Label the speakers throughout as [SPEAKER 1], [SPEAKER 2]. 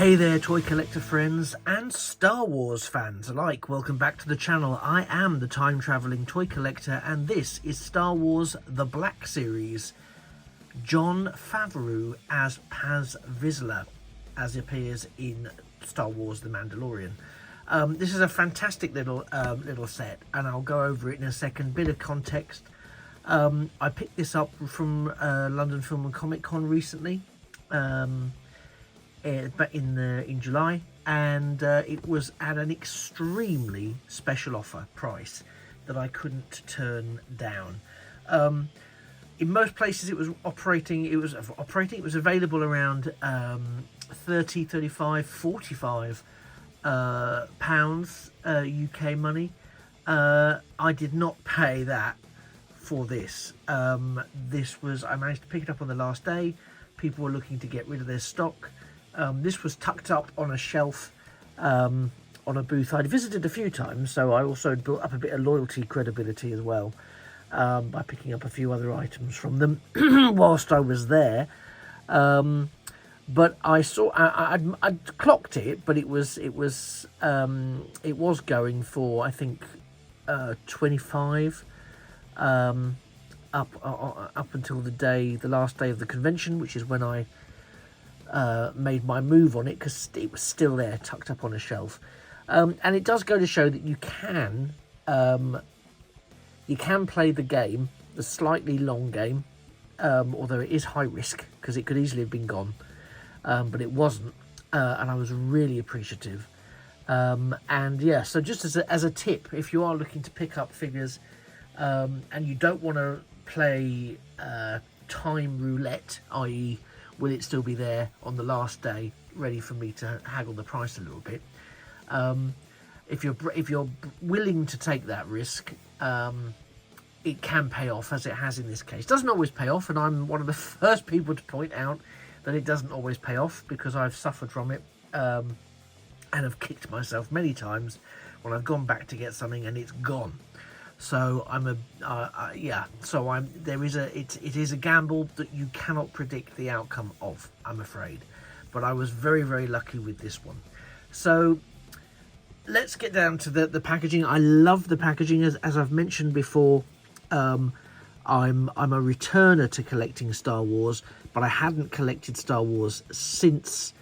[SPEAKER 1] Hey there, toy collector friends and Star Wars fans alike. Welcome back to the channel. I am the time-travelling toy collector and this is Star Wars The Black Series. Jon Favreau as Paz Vizla, as appears in Star Wars The Mandalorian. This is a fantastic little set, and I'll go over it in a second. Bit of context. I picked this up from London Film and Comic Con recently. In July, and it was at an extremely special offer price that I couldn't turn down. In most places it was operating, it was available around 30, 35, 45 pounds UK money. I did not pay that for this. I managed to pick it up on the last day. People were looking to get rid of their stock. This was tucked up on a shelf on a booth I'd visited a few times, so I also built up a bit of loyalty credibility as well by picking up a few other items from them whilst I was there. But I saw I'd clocked it, but it was going for, I think, 25 up until the last day of the convention, which is when I made my move on it, because it was still there tucked up on a shelf. And it does go to show that you can play the game, the slightly long game, although it is high risk because it could easily have been gone, but it wasn't, and I was really appreciative. And yeah, so just as a tip, if you are looking to pick up figures and you don't want to play time roulette, i.e. will it still be there on the last day, ready for me to haggle the price a little bit? If you're willing to take that risk, it can pay off, as it has in this case. Doesn't always pay off, and I'm one of the first people to point out that it doesn't always pay off, because I've suffered from it and have kicked myself many times when I've gone back to get something and it's gone. So it is a gamble that you cannot predict the outcome of, I'm afraid. But I was very, very lucky with this one. So let's get down to the packaging. I love the packaging, as I've mentioned before. I'm a returner to collecting Star Wars, but I hadn't collected Star Wars since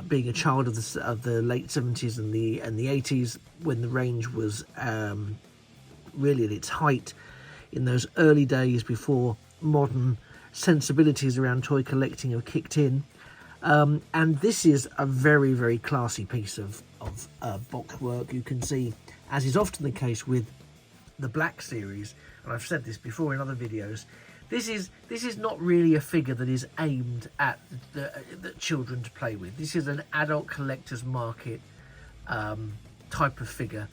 [SPEAKER 1] being a child of the late 70s and the 80s, when the range was really at its height, in those early days before modern sensibilities around toy collecting have kicked in. And this is a very, very classy piece of box work. You can see, as is often the case with the Black Series, and I've said this before in other videos, this is not really a figure that is aimed at the children to play with. This is an adult collector's market type of figure.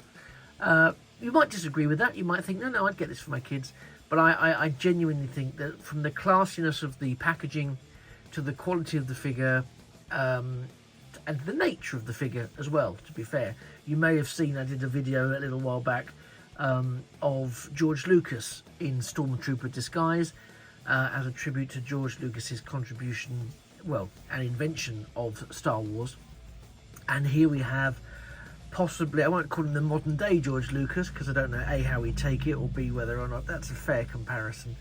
[SPEAKER 1] You might disagree with that. You might think, no, I'd get this for my kids. But I genuinely think that from the classiness of the packaging to the quality of the figure and the nature of the figure as well, to be fair. You may have seen, I did a video a little while back of George Lucas in Stormtrooper disguise as a tribute to George Lucas's contribution, well, an invention of Star Wars. And here we have, possibly, I won't call him the modern day George Lucas, because I don't know A, how he'd take it, or B, whether or not that's a fair comparison.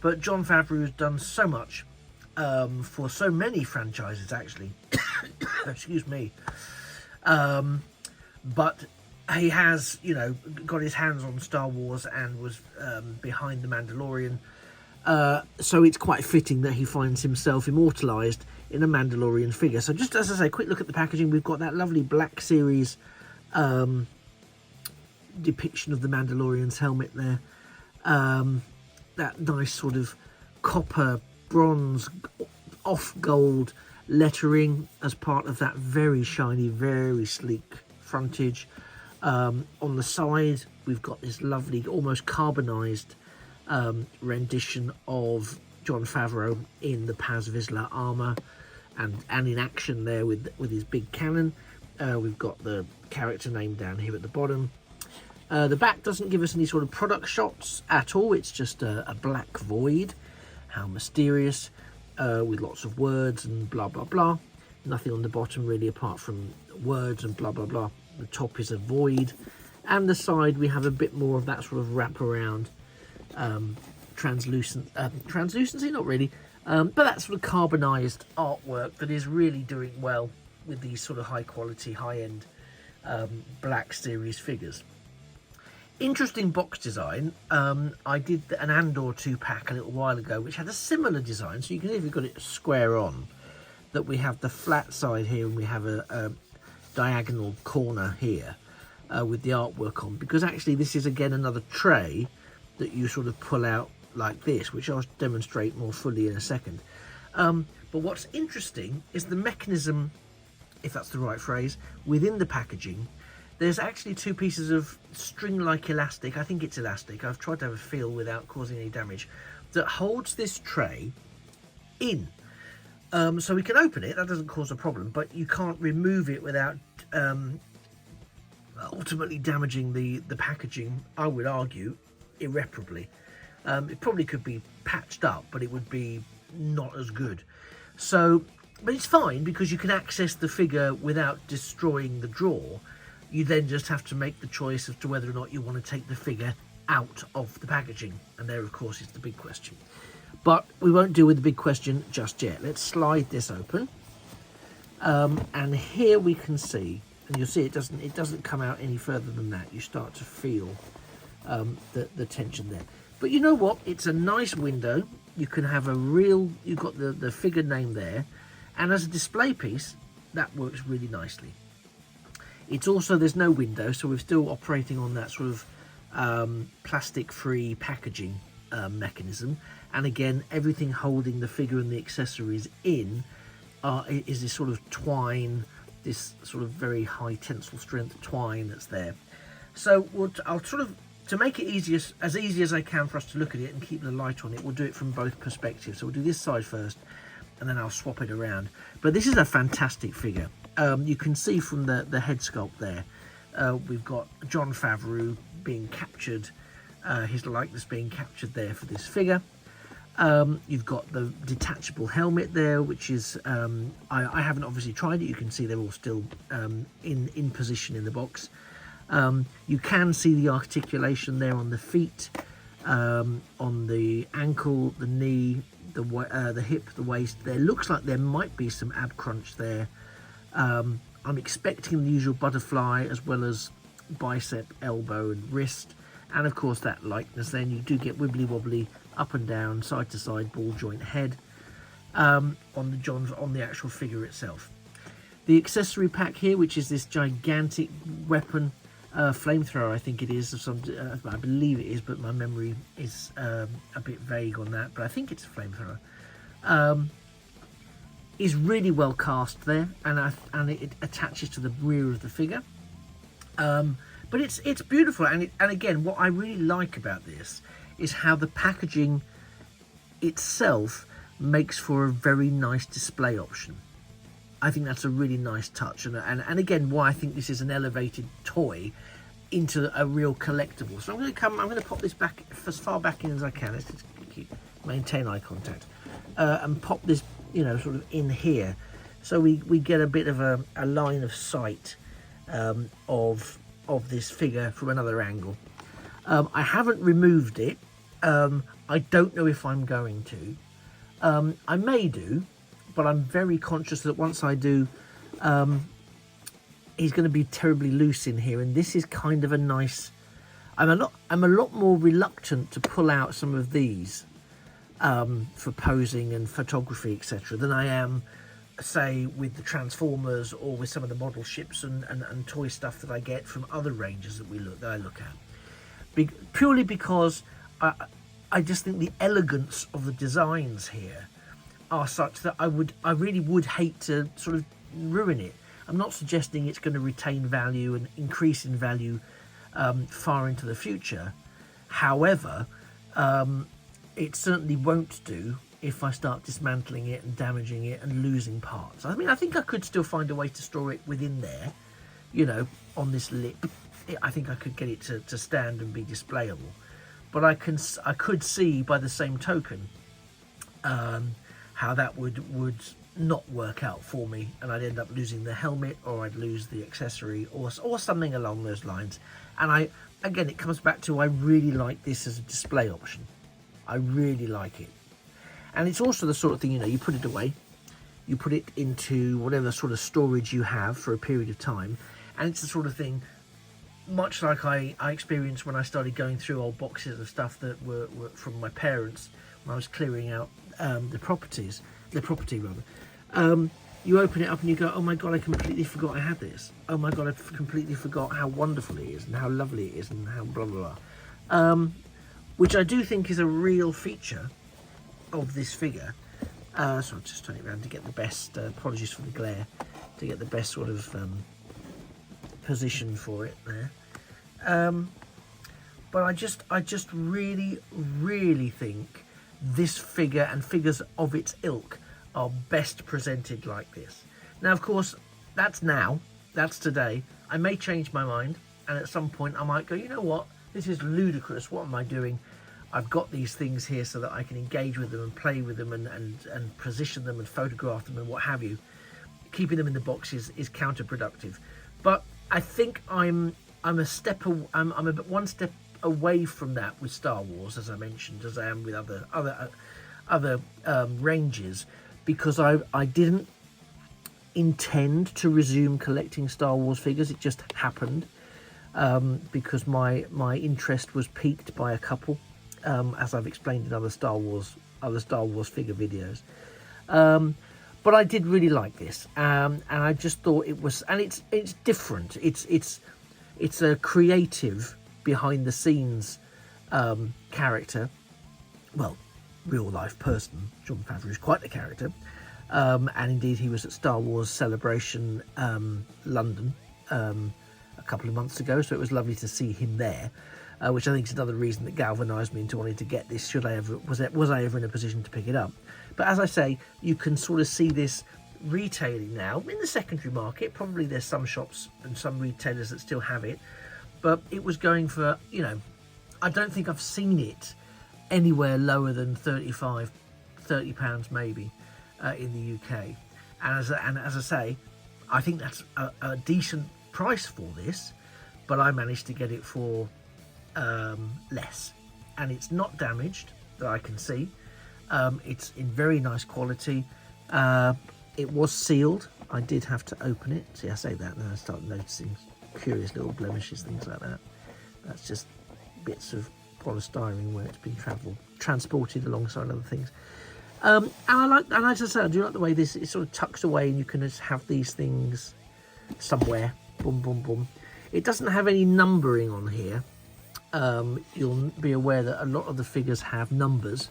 [SPEAKER 1] But Jon Favreau has done so much for so many franchises, actually. Excuse me. But he has, got his hands on Star Wars and was behind The Mandalorian. So it's quite fitting that he finds himself immortalised in a Mandalorian figure. So just as I say, quick look at the packaging. We've got that lovely Black Series depiction of the Mandalorian's helmet there. That nice sort of copper, bronze, off gold lettering as part of that very shiny, very sleek frontage. On the side, we've got this lovely, almost carbonised rendition of Jon Favreau in the Paz Vizla armour and in action there with his big cannon. We've got the character name down here at the bottom. The back doesn't give us any sort of product shots at all. It's just a black void. How mysterious, with lots of words and blah, blah, blah. Nothing on the bottom really apart from words and blah blah blah. The top is a void, and the side we have a bit more of that sort of wraparound translucency, not really, but that sort of carbonized artwork that is really doing well with these sort of high quality, high end Black Series figures. Interesting box design. I did an Andor 2-pack a little while ago which had a similar design, so you can see if you've got it square on, that we have the flat side here and we have a diagonal corner here with the artwork on, because actually this is again another tray that you sort of pull out like this, which I'll demonstrate more fully in a second. But what's interesting is the mechanism, if that's the right phrase, within the packaging. There's actually 2 pieces of string-like elastic, I think it's elastic, I've tried to have a feel without causing any damage, that holds this tray in. So we can open it, that doesn't cause a problem, but you can't remove it without ultimately damaging the packaging, I would argue, irreparably. It probably could be patched up, but it would be not as good. So, but it's fine because you can access the figure without destroying the drawer. You then just have to make the choice as to whether or not you want to take the figure out of the packaging. And there, of course, is the big question. But we won't deal with the big question just yet. Let's slide this open. And here we can see, and you'll see it doesn't come out any further than that. You start to feel the tension there. But you know what? It's a nice window. You can have you've got the figure name there. And as a display piece, that works really nicely. It's also, there's no window, so we're still operating on that sort of plastic-free packaging mechanism. And again, everything holding the figure and the accessories in is this sort of twine, this sort of very high tensile strength twine that's there. So I'll sort of, to make it as easy as I can for us to look at it and keep the light on it, we'll do it from both perspectives. So we'll do this side first, and then I'll swap it around. But this is a fantastic figure. You can see from the head sculpt there, we've got Jon Favreau being captured, his likeness being captured there for this figure. You've got the detachable helmet there, which is, I haven't obviously tried it. You can see they're all still in position in the box. You can see the articulation there on the feet, on the ankle, the knee, the hip, the waist. There looks like there might be some ab crunch there. I'm expecting the usual butterfly as well as bicep, elbow and wrist, and of course that likeness. Then you do get wibbly wobbly up and down, side to side ball joint head on the actual figure itself. The accessory pack here, which is this gigantic weapon, flamethrower, I think it is, of some, I believe it is, but my memory is a bit vague on that, but I think it's a flamethrower. Is really well cast there, and it attaches to the rear of the figure. But it's beautiful, and again, what I really like about this is how the packaging itself makes for a very nice display option. I think that's a really nice touch, and again, why I think this is an elevated toy into a real collectible. So I'm going to pop this back as far back in as I can. Let's just maintain eye contact, and pop this, sort of in here, so we get a bit of a line of sight of this figure from another angle. I haven't removed it. I don't know if I'm going to. I may do, but I'm very conscious that once I do, he's going to be terribly loose in here, and this is kind of a nice. I'm a lot more reluctant to pull out some of these for posing and photography, etc., than I am, say, with the Transformers or with some of the model ships and toy stuff that I get from other ranges that I look at. Purely because I just think the elegance of the designs here are such that I really would hate to sort of ruin it. I'm not suggesting it's going to retain value and increase in value far into the future. However, it certainly won't do if I start dismantling it and damaging it and losing parts. I mean, I think I could still find a way to store it within there, on this lip. I think I could get it to stand and be displayable. But I could see by the same token how that would not work out for me, and I'd end up losing the helmet, or I'd lose the accessory, or something along those lines. And again, it comes back to, I really like this as a display option. I really like it. And it's also the sort of thing, you know, you put it away, you put it into whatever sort of storage you have for a period of time, and it's the sort of thing, much like I experienced when I started going through old boxes of stuff that were from my parents when I was clearing out the property rather. You open it up and you go, oh my god, I completely forgot I had this. Oh my god, I completely forgot how wonderful it is and how lovely it is and how blah blah blah. Which I do think is a real feature of this figure. So I'll just turn it around to get the best, apologies for the glare, to get the best sort of position for it there. But I just really think this figure and figures of its ilk are best presented like this. Now, of course, that's today. I may change my mind, and at some point I might go, you know what, this is ludicrous, what am I doing? I've got these things here so that I can engage with them and play with them and position them and photograph them and what have you. Keeping them in the box is counterproductive. But I think I'm one step away from that with Star Wars, as I mentioned, as I am with other ranges, because I didn't intend to resume collecting Star Wars figures. It just happened because my interest was piqued by a couple, as I've explained in other Star Wars figure videos. But I did really like this, and I just thought it was, and it's different. It's a creative, behind the scenes character. Well, real life person. Jon Favreau is quite the character, and indeed he was at Star Wars Celebration London a couple of months ago, so it was lovely to see him there. Which I think is another reason that galvanised me into wanting to get this. Was I ever in a position to pick it up? But as I say, you can sort of see this retailing now in the secondary market. Probably there's some shops and some retailers that still have it, but it was going for, you know, I don't think I've seen it anywhere lower than £30 maybe in the UK. And as I say, I think that's a decent price for this, but I managed to get it for less, and it's not damaged that I can see. It's in very nice quality. It was sealed. I did have to open it. See, I say that and then I start noticing curious little blemishes, things like that. That's just bits of polystyrene where it's been transported alongside other things. And as I said, I do like the way this, it sort of tucks away and you can just have these things somewhere. Boom, boom, boom. It doesn't have any numbering on here. You'll be aware that a lot of the figures have numbers.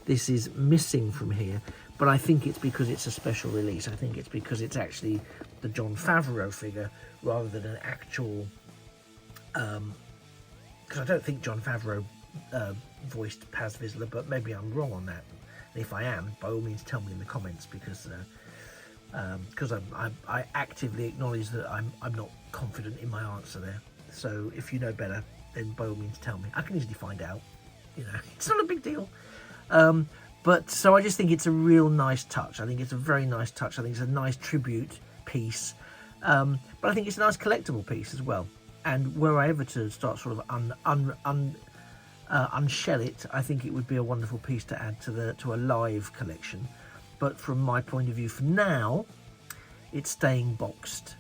[SPEAKER 1] This is missing from here, but I think it's because it's a special release. I think it's because it's actually the Jon Favreau figure rather than an actual, because I don't think Jon Favreau voiced Paz Vizla, but maybe I'm wrong on that. And if I am, by all means tell me in the comments, because I actively acknowledge that I'm not confident in my answer there. So if you know better, then by all means tell me. I can easily find out, you know, it's not a big deal. But so I just think it's a real nice touch. I think it's a very nice touch. I think it's a nice tribute piece. But I think it's a nice collectible piece as well. And were I ever to start sort of unshell it, I think it would be a wonderful piece to add to a live collection. But from my point of view, for now, it's staying boxed.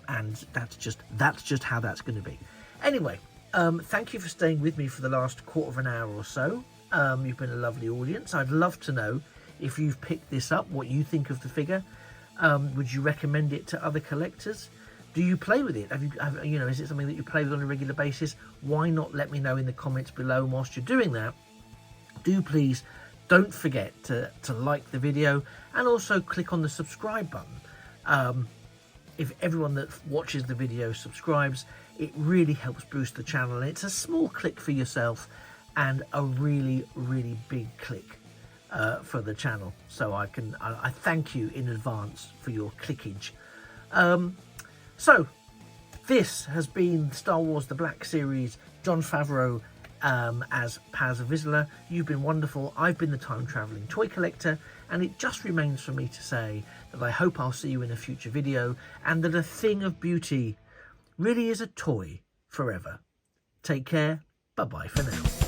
[SPEAKER 1] And that's just how that's going to be. Anyway, thank you for staying with me for the last quarter of an hour or so. You've been a lovely audience. I'd love to know if you've picked this up, what you think of the figure. Would you recommend it to other collectors? Do you play with it? You know, is it something that you play with on a regular basis? Why not let me know in the comments below? And whilst you're doing that, do please don't forget to like the video and also click on the subscribe button. If everyone that watches the video subscribes, it really helps boost the channel. And it's a small click for yourself and a really, really big click for the channel. So I thank you in advance for your clickage. So this has been Star Wars The Black Series, Jon Favreau as Paz Vizla. You've been wonderful. I've been the time-travelling toy collector, and it just remains for me to say that I hope I'll see you in a future video, and that a thing of beauty really is a toy forever. Take care. Bye-bye for now.